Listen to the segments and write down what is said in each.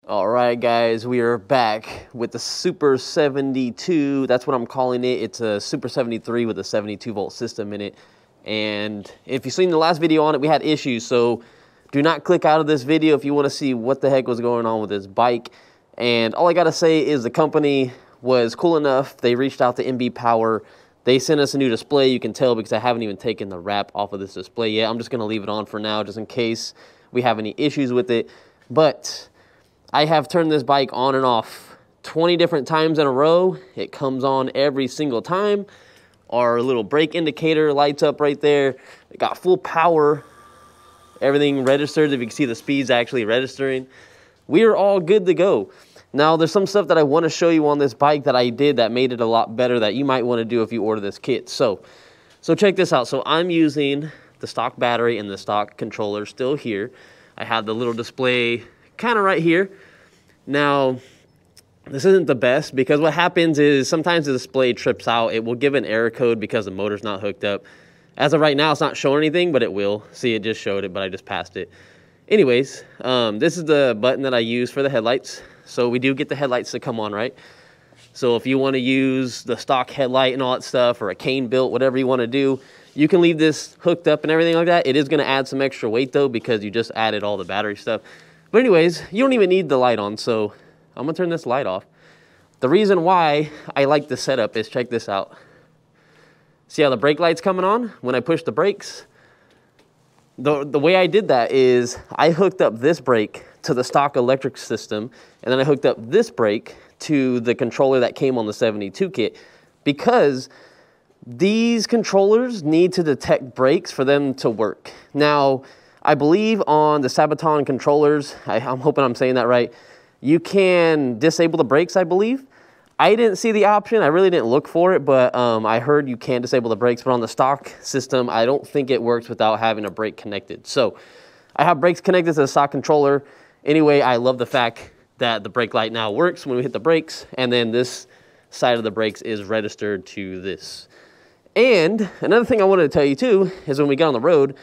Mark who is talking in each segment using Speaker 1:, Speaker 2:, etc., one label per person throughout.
Speaker 1: All right, guys, we are back with the Super 72. That's what I'm calling it. It's a Super 73 with a 72-volt system in it. And if you've seen the last video on it, we had issues. So do not click out of this video if you want to see what the heck was going on with this bike. And all I got to say is the company was cool enough. They reached out to MB Power. They sent us a new display. You can tell because I haven't even taken the wrap off of this display yet. I'm just going to leave it on for now just in case we have any issues with it. But I have turned this bike on and off 20 different times in a row. It comes on every single time. Our little brake indicator lights up right there. It got full power. Everything registers. If you can see the speeds actually registering. We are all good to go. Now, there's some stuff that I want to show you on this bike that I did that made it a lot better that you might want to do if you order this kit. So check this out. So I'm using the stock battery and the stock controller still here. I have the little display kind of right here. Now, this isn't the best because what happens is sometimes the display trips out. It will give an error code because the motor's not hooked up. As of right now, it's not showing anything, but it will. See, it just showed it, but I just passed it. Anyways, this is the button that I use for the headlights. So we do get the headlights to come on, right? So if you want to use the stock headlight and all that stuff, or a cane built, whatever you want to do, you can leave this hooked up and everything like that. It is going to add some extra weight though because you just added all the battery stuff. But anyways, you don't even need the light on, so I'm going to turn this light off. The reason why I like the setup is, check this out. See how the brake light's coming on when I push the brakes? The way I did that is I hooked up this brake to the stock electric system, and then I hooked up this brake to the controller that came on the 72 kit, because these controllers need to detect brakes for them to work. Now, I believe on the Sabaton controllers, I'm hoping I'm saying that right, you can disable the brakes, I believe. I didn't see the option. I really didn't look for it, but I heard you can disable the brakes. But on the stock system, I don't think it works without having a brake connected. So I have brakes connected to the stock controller. Anyway, I love the fact that the brake light now works when we hit the brakes, and then this side of the brakes is registered to this. And another thing I wanted to tell you too is when we get on the road,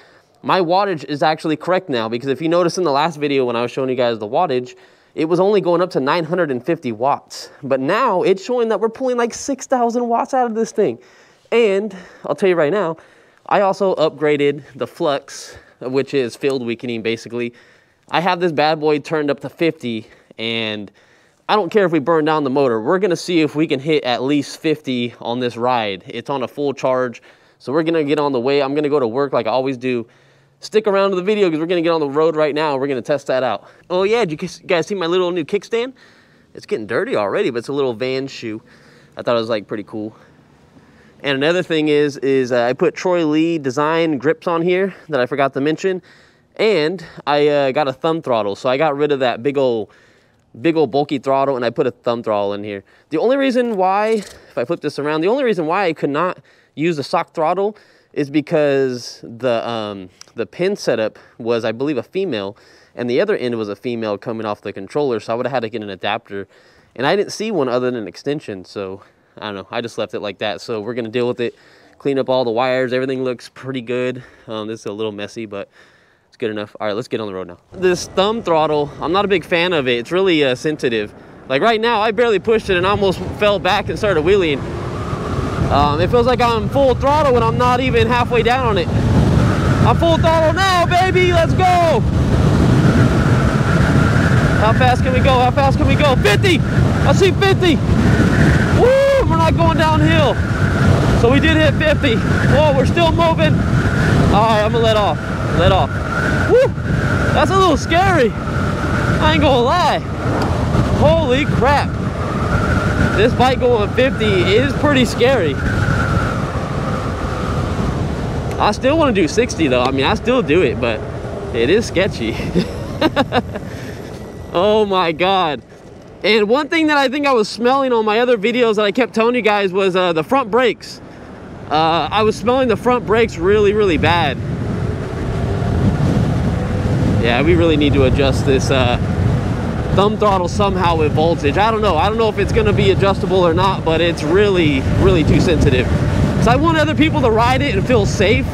Speaker 1: my wattage is actually correct now, because if you notice in the last video when I was showing you guys the wattage, it was only going up to 950 watts. But now it's showing that we're pulling like 6,000 watts out of this thing. And I'll tell you right now, I also upgraded the flux, which is field weakening basically. I have this bad boy turned up to 50, and I don't care if we burn down the motor. We're gonna see if we can hit at least 50 on this ride. It's on a full charge. So we're gonna get on the way. I'm gonna go to work like I always do. Stick around to the video because we're going to get on the road right now. We're going to test that out. Oh yeah, did you guys see my little new kickstand? It's getting dirty already, but it's a little Van shoe. I thought it was like pretty cool. And another thing is I put Troy Lee design grips on here that I forgot to mention. And I got a thumb throttle. So I got rid of that big old bulky throttle, and I put a thumb throttle in here. The only reason why, if I flip this around, the only reason why I could not use the stock throttle is because the pin setup was, I believe, a female, and the other end was a female coming off the controller, so I would have had to get an adapter, and I didn't see one other than an extension, so I don't know, I just left it like that. So we're going to deal with it, clean up all the wires. Everything looks pretty good. This is a little messy, but it's good enough. All right, let's get on the road now. This thumb throttle, I'm not a big fan of it. It's really sensitive. Like right now, I barely pushed it and almost fell back and started wheeling. It feels like I'm full throttle when I'm not even halfway down on it. I'm full throttle now, baby. Let's go. How fast can we go? How fast can we go? 50. I see 50. Woo, we're not going downhill. So we did hit 50. Whoa, we're still moving. All right, I'm gonna let off. Let off. Woo, that's a little scary. I ain't gonna lie. Holy crap. This bike going 50 is pretty scary. I still want to do 60 though. I mean, I still do it, but it is sketchy. Oh my God. And one thing that I think I was smelling on my other videos that I kept telling you guys was the front brakes. I was smelling the front brakes really, really bad. Yeah, we really need to adjust this thumb throttle somehow with voltage. I don't know if it's going to be adjustable or not, but it's really, really too sensitive. So I want other people to ride it and feel safe.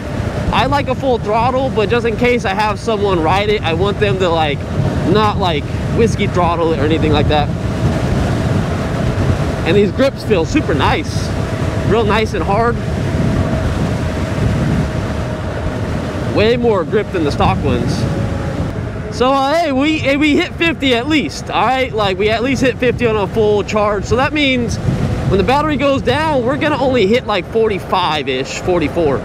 Speaker 1: I like a full throttle, but just in case I have someone ride it, I want them to like, not like whiskey throttle it or anything like that. And these grips feel super nice, real nice and hard. Way more grip than the stock ones. So hey, we hit 50 at least, all right? Like we at least hit 50 on a full charge. So that means when the battery goes down, we're gonna only hit like 45-ish, 44.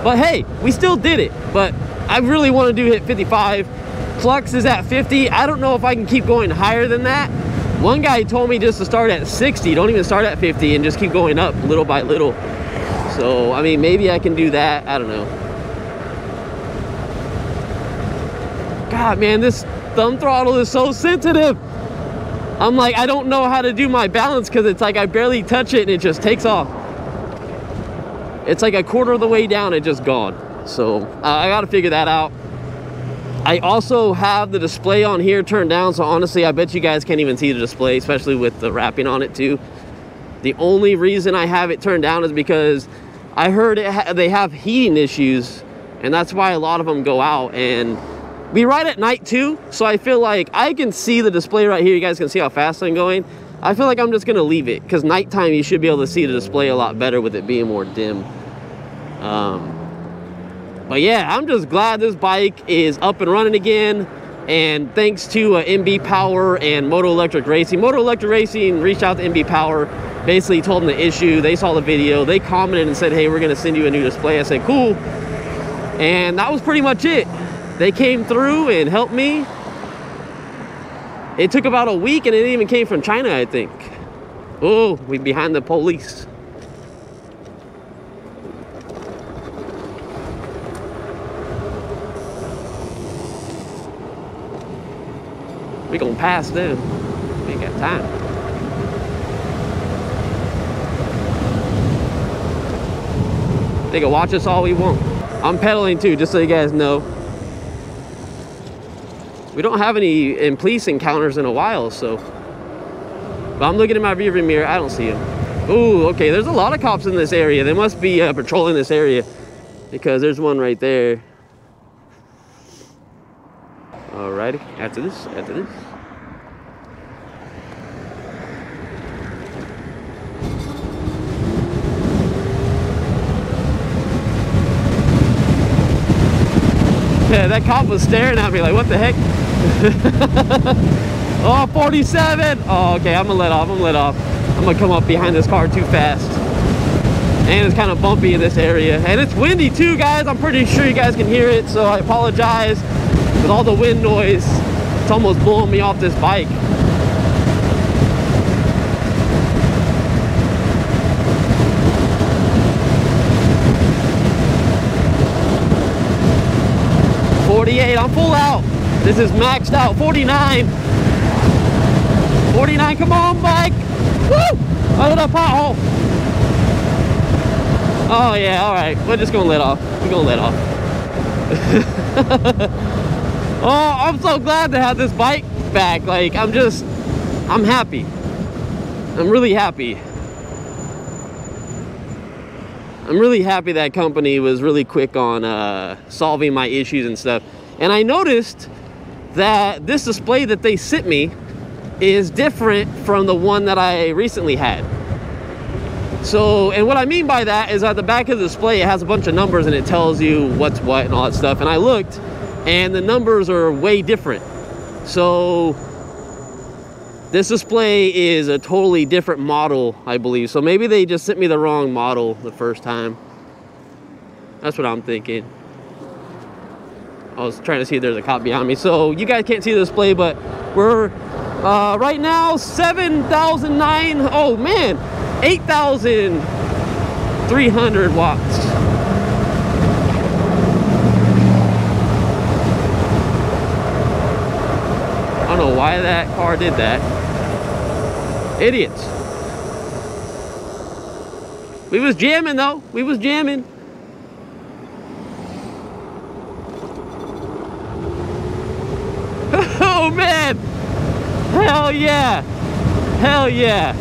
Speaker 1: But hey, we still did it. But I really want to hit 55. Flux is at 50. I don't know if I can keep going higher than that. One guy told me just to start at 60. Don't even start at 50 and just keep going up little by little. So, I mean, maybe I can do that. I don't know. God, man, this thumb throttle is so sensitive. I'm like, I don't know how to do my balance because it's like I barely touch it and it just takes off. It's like a quarter of the way down, it's just gone. So I got to figure that out. I also have the display on here turned down, so honestly, I bet you guys can't even see the display, especially with the wrapping on it too. The only reason I have it turned down is because I heard they have heating issues, and that's why a lot of them go out. And we ride at night too, so I feel like I can see the display right here. You guys can see how fast I'm going. I feel like I'm just gonna leave it, because nighttime you should be able to see the display a lot better with it being more dim. But yeah, I'm just glad this bike is up and running again, and thanks to MB Power and Moto Electric Racing. Moto Electric Racing reached out to MB Power, basically told them the issue. They saw the video, they commented and said, hey, we're gonna send you a new display. I said, cool. And that was pretty much it. They came through and helped me. It took about a week, and it even came from China, I think. Oh, we behind the police. We gonna pass them. We ain't got time. They can watch us all we want. I'm pedaling too, just so you guys know. We don't have any police encounters in a while, so. But I'm looking at my rearview mirror, I don't see them. Ooh, okay, there's a lot of cops in this area. They must be patrolling this area, because there's one right there. Alrighty, after this. Yeah, that cop was staring at me like, what the heck? Oh, 47. Oh, okay, I'm gonna let off. I'm gonna come up behind this car too fast. And it's kind of bumpy in this area. And it's windy too, guys. I'm pretty sure you guys can hear it, so I apologize. With all the wind noise, it's almost blowing me off this bike. I'm full out. This is maxed out. 49. 49, come on, bike. Woo! Out of the pothole. Oh yeah, all right. We're just gonna let off. We're gonna let off. Oh, I'm so glad to have this bike back. Like, I'm happy. I'm really happy. I'm really happy that company was really quick on solving my issues and stuff. And I noticed that this display that they sent me is different from the one that I recently had. So, and what I mean by that is at the back of the display, it has a bunch of numbers and it tells you what's what and all that stuff. And I looked, and the numbers are way different. So this display is a totally different model, I believe. So maybe they just sent me the wrong model the first time. That's what I'm thinking. I was trying to see if there's a cop behind me. So you guys can't see the display, but we're right now 7,009. Oh man, 8,300 watts. I don't know why that car did that. Idiots. We was jamming though. We was jamming. Oh man. Hell yeah. Hell yeah.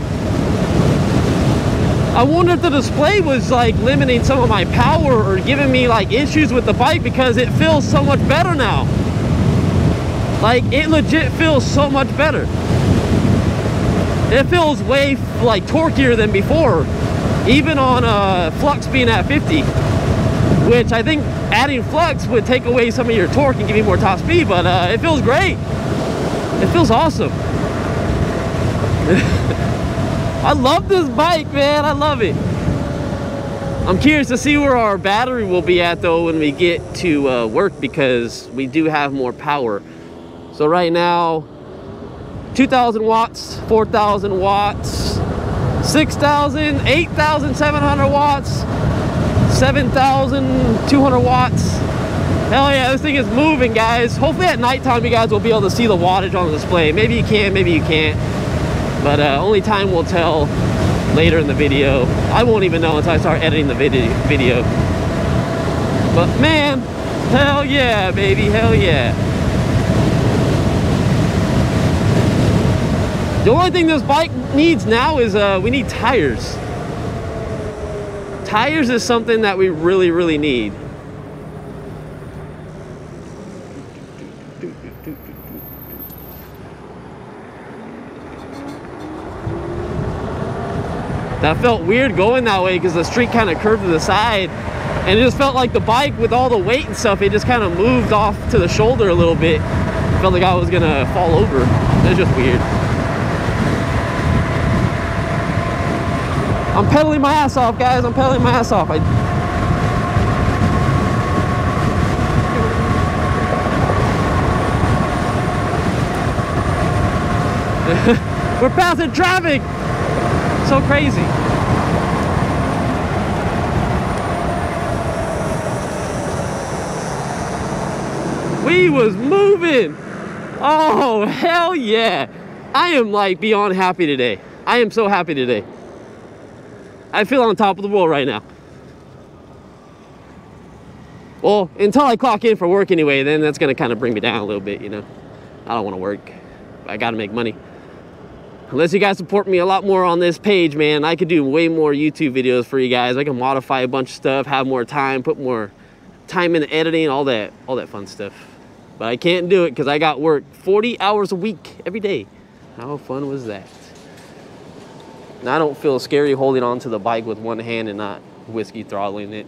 Speaker 1: I wonder if the display was like limiting some of my power or giving me like issues with the bike, because it feels so much better now. Like, it legit feels so much better. It feels way like torquier than before, even on flux being at 50, which I think adding flux would take away some of your torque and give you more top speed, but it feels great. It feels awesome. I love this bike, man. I love it. I'm curious to see where our battery will be at though when we get to work, because we do have more power. So right now, 2,000 watts, 4,000 watts, 6,000, 8,700 watts, 7,200 watts. Hell yeah, this thing is moving, guys. Hopefully at nighttime you guys will be able to see the wattage on the display. Maybe you can, maybe you can't. But only time will tell later in the video. I won't even know until I start editing the video. But man, hell yeah, baby, hell yeah. The only thing this bike needs now is we need tires. Tires is something that we really, really need. That felt weird going that way because the street kind of curved to the side, and it just felt like the bike with all the weight and stuff, it just kind of moved off to the shoulder a little bit. Felt like I was gonna fall over. It was just weird. I'm pedaling my ass off, guys. I'm pedaling my ass off. We're passing traffic. So crazy. We was moving. Oh, hell yeah. I am like beyond happy today. I am so happy today. I feel on top of the world right now. Well, until I clock in for work anyway, then that's gonna kind of bring me down a little bit, you know. I don't want to work. I gotta make money. Unless you guys support me a lot more on this page, man, I could do way more YouTube videos for you guys. I can modify a bunch of stuff, have more time, put more time in editing, all that fun stuff. But I can't do it because I got work 40 hours a week every day. How fun was that? And I don't feel scary holding on to the bike with one hand and not whiskey throttling it.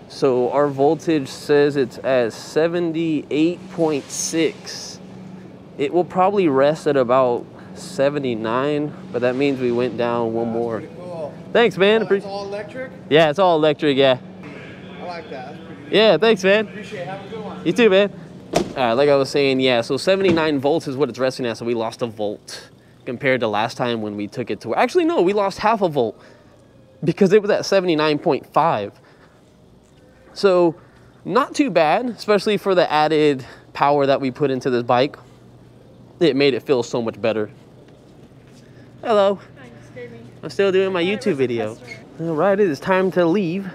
Speaker 1: So our voltage says it's at 78.6. It will probably rest at about 79, but that means we went down one more. Cool. Thanks, man.
Speaker 2: It's all electric?
Speaker 1: Yeah, it's all electric, yeah.
Speaker 2: I like that. That's pretty good.
Speaker 1: Yeah, thanks, man.
Speaker 2: Appreciate it. Have a good one.
Speaker 1: You too, man. All right, like I was saying, yeah, so 79 volts is what it's resting at, so we lost a volt compared to last time when we took it to... Actually, no, we lost half a volt because it was at 79.5. So, not too bad, especially for the added power that we put into this bike. It made it feel so much better. Hello.
Speaker 3: Hi, you scared me.
Speaker 1: I'm still doing my YouTube video. All right, it is time to leave.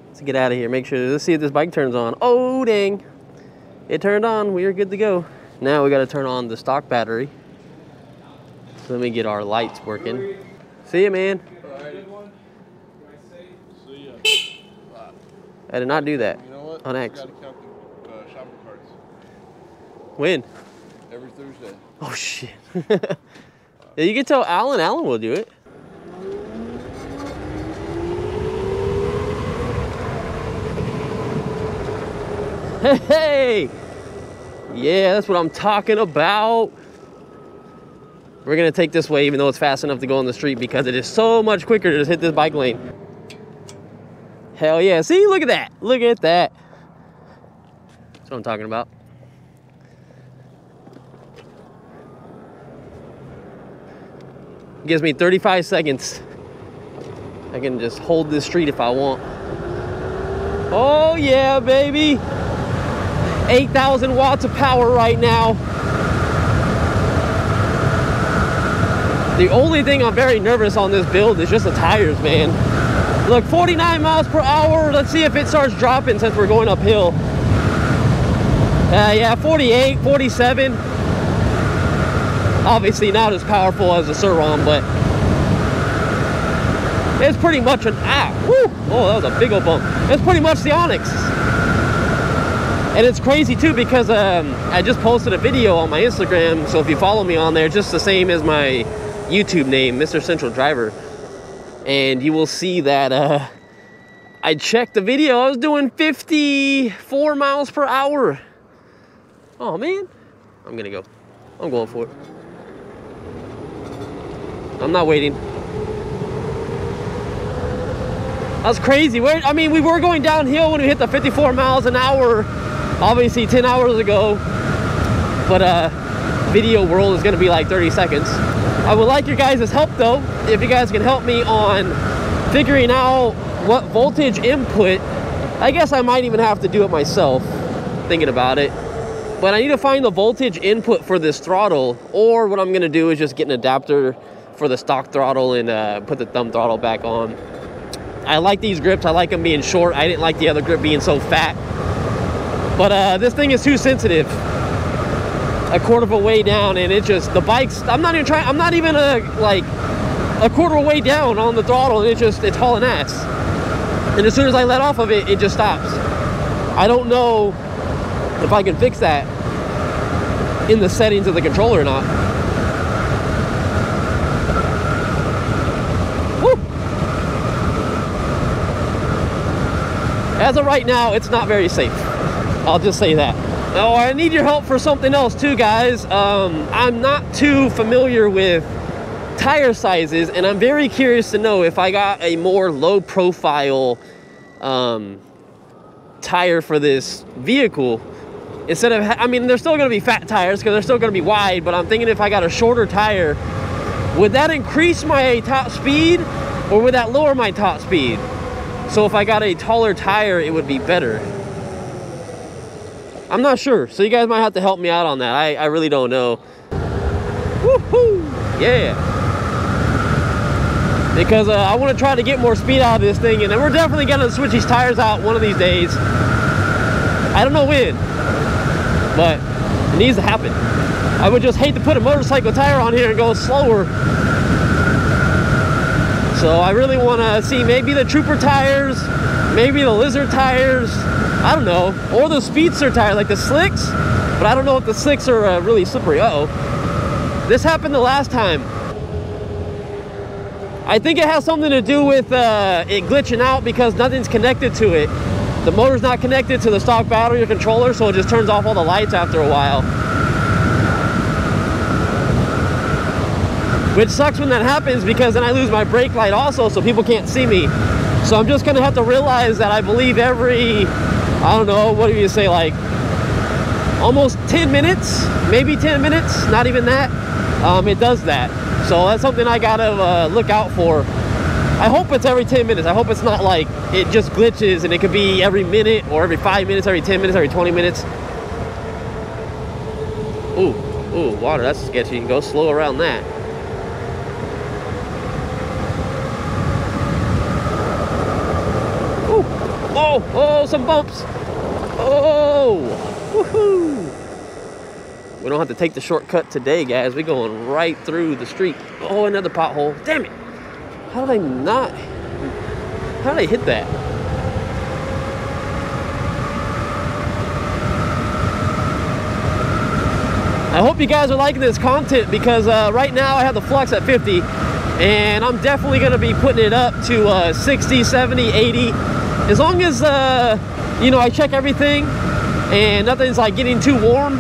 Speaker 1: Let's get out of here. Make sure, let's see if this bike turns on. Oh, dang. It turned on. We are good to go. Now we got to turn on the stock battery. So let me get our lights working. See you, man. I did not do that.
Speaker 4: You know what?
Speaker 1: On X.
Speaker 4: I gotta count the shopping carts.
Speaker 1: When?
Speaker 4: Every Thursday.
Speaker 1: Oh, shit. Yeah, you can tell Alan. Alan will do it. Hey! Yeah, that's what I'm talking about. We're gonna take this way even though it's fast enough to go on the street because it is so much quicker to just hit this bike lane. Hell yeah, see, look at that. Look at that. That's what I'm talking about. Gives me 35 seconds. I can just hold this street if I want. Oh yeah, baby. 8,000 watts of power right now. The only thing I'm very nervous on this build is just the tires, man. Look, 49 miles per hour. Let's see if it starts dropping since we're going uphill. Yeah, 48, 47. Obviously not as powerful as the Sur-Ron, but it's pretty much an oh, that was a big old bump. It's pretty much the Onyx. And it's crazy too because I just posted a video on my Instagram, so if you follow me on there, just the same as my YouTube name, MrCentralDriver, and you will see that I checked the video, I was doing 54 miles per hour. Oh man, I'm gonna go. I'm going for it. I'm not waiting. That's crazy. I mean, we were going downhill when we hit the 54 miles an hour, obviously 10 hours ago, but video world is gonna be like 30 seconds. I would like your guys' help though, if you guys can help me on figuring out what voltage input. I guess I might even have to do it myself, thinking about it. But I need to find the voltage input for this throttle, or what I'm gonna do is just get an adapter for the stock throttle and put the thumb throttle back on. I like these grips, I like them being short. I didn't like the other grip being so fat. But this thing is too sensitive. A quarter of a way down, and it just, the bike's, I'm not even like a quarter of a way down on the throttle, and it's hauling ass. And as soon as I let off of it, it just stops. I don't know if I can fix that in the settings of the controller or not. Woo! As of right now, it's not very safe. I'll just say that. Oh, I need your help for something else too, guys. I'm not too familiar with tire sizes, and I'm very curious to know if I got a more low profile tire for this vehicle. Instead of, I mean, they're still going to be fat tires because they're still going to be wide, but I'm thinking if I got a shorter tire, would that increase my top speed or would that lower my top speed? So if I got a taller tire, it would be better. I'm not sure, so you guys might have to help me out on that. I really don't know. Woohoo! Yeah. Because I want to try to get more speed out of this thing, and we're definitely going to switch these tires out one of these days. I don't know when, but it needs to happen. I would just hate to put a motorcycle tire on here and go slower. So I really want to see maybe the Trooper tires, maybe the Lizard tires, I don't know, or the Speedster tire, like the slicks, but I don't know if the slicks are really slippery. Uh-oh. This happened the last time. I think it has something to do with it glitching out because nothing's connected to it. The motor's not connected to the stock battery or controller, so it just turns off all the lights after a while. Which sucks when that happens because then I lose my brake light also, so people can't see me. So I'm just gonna have to realize that I believe every, I don't know, what do you say, like almost 10 minutes, maybe 10 minutes, not even that, it does that. So that's something I gotta look out for. I hope it's every 10 minutes. I hope it's not like it just glitches and it could be every minute or every 5 minutes, every 10 minutes, every 20 minutes. Ooh, water, that's sketchy. You can go slow around that. Ooh, oh, some bumps. Oh, woohoo. We don't have to take the shortcut today, guys. We're going right through the street. Oh, another pothole. Damn it. How did I hit that? I hope you guys are liking this content because right now I have the flux at 50 and I'm definitely going to be putting it up to 60, 70, 80. As long as, you know, I check everything and nothing's like getting too warm.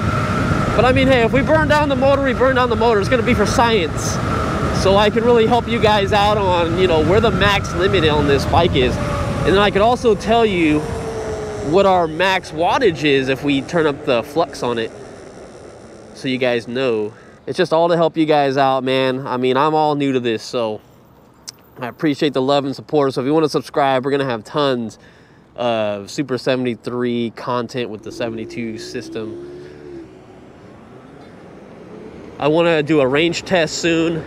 Speaker 1: But I mean, hey, if we burn down the motor, we burn down the motor. It's going to be for science. So I can really help you guys out on, you know, where the max limit on this bike is. And then I could also tell you what our max wattage is if we turn up the flux on it. So you guys know. It's just all to help you guys out, man. I mean, I'm all new to this, so I appreciate the love and support. So if you want to subscribe, we're going to have tons of Super 73 content with the 72 system. I want to do a range test soon.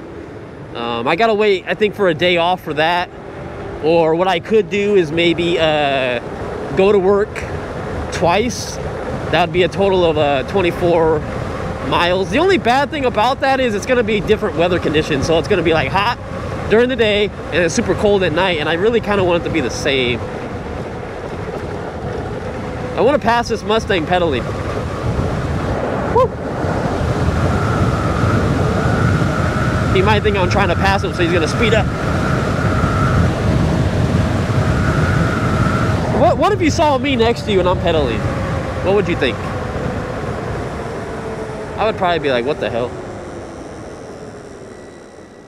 Speaker 1: I gotta wait, I think, for a day off for that. Or what I could do is maybe go to work twice. That would be a total of 24 miles. The only bad thing about that is it's gonna be different weather conditions. So it's gonna be like hot during the day and it's super cold at night, and I really kind of want it to be the same. I want to pass this Mustang pedaling. Woo. He might think I'm trying to pass him, so he's gonna speed up. What if you saw me next to you and I'm pedaling? What would you think? I would probably be like, what the hell?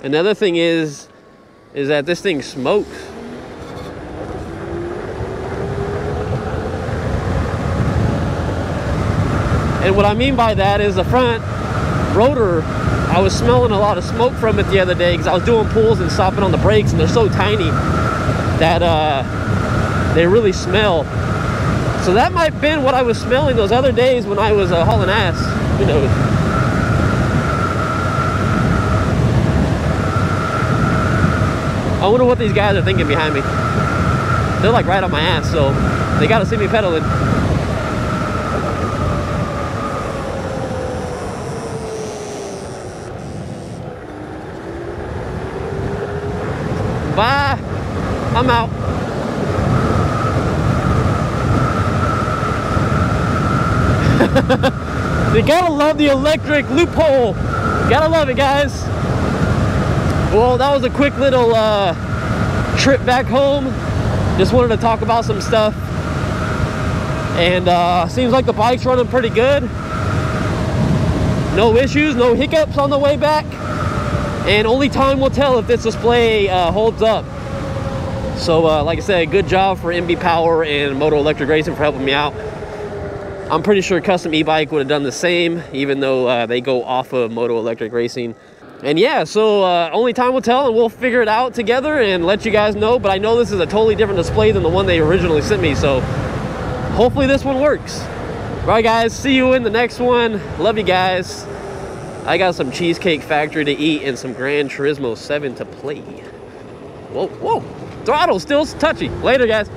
Speaker 1: Another thing is that this thing smokes. And what I mean by that is the front rotor, I was smelling a lot of smoke from it the other day because I was doing pulls and stopping on the brakes, and they're so tiny that they really smell. So that might have been what I was smelling those other days when I was hauling ass. Who knows? I wonder what these guys are thinking behind me. They're like right on my ass, so they gotta see me pedaling. Bye. I'm out. You gotta love the electric loophole. Gotta love it, guys. Well, that was a quick little trip back home. Just wanted to talk about some stuff. And seems like the bike's running pretty good. No issues, no hiccups on the way back. And only time will tell if this display holds up. So like I said, good job for MB Power and Moto Electric Racing for helping me out. I'm pretty sure Custom E-Bike would have done the same, even though they go off of Moto Electric Racing. And yeah, so only time will tell, and we'll figure it out together and let you guys know. But I know this is a totally different display than the one they originally sent me, so hopefully this one works. All right, guys, see you in the next one. Love you guys. I got some Cheesecake Factory to eat and some Gran Turismo 7 to play. Whoa, whoa. Throttle still touchy. Later, guys.